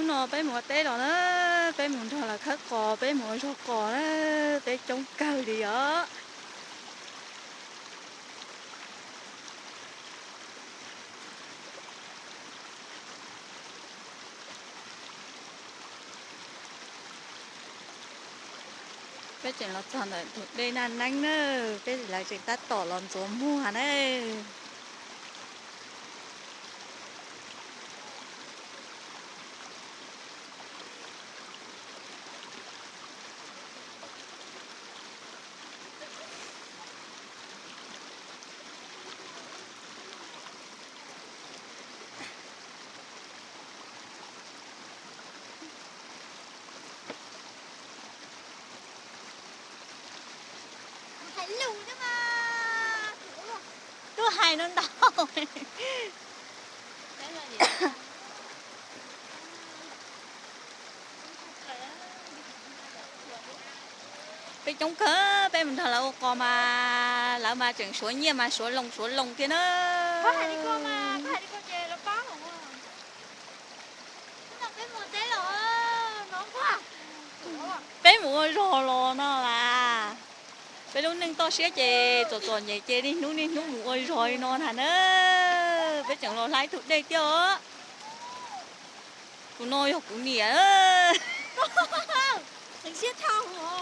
nó bé mùa té rồi đó bé mùa thôi là khát cò bé mùa cho cò đó bé chống cao đi đó bé chuyện là chọn ở đây nan nắng nữa bé là chuyện ta tỏ lòng số mua đấy Hãy lùi chứ mà. cứ hay nó đau Đấy là gì? bé chống cớ bé mình thật là con mà lỡ mà chuyện suối nhiên mà suối lồng kia nó Có hai đi con mà, có hai đi con về nó có không à. Nó cái mùa té rồi, nóng quá. bé mua rồi nó là bé lúc nâng to xé chè trò nhảy chè đi nú mua rồi non hả nó bé chẳng lo lái thuộc đây chưa cũng nói cũng nỉa Đừng xiết thong rồi.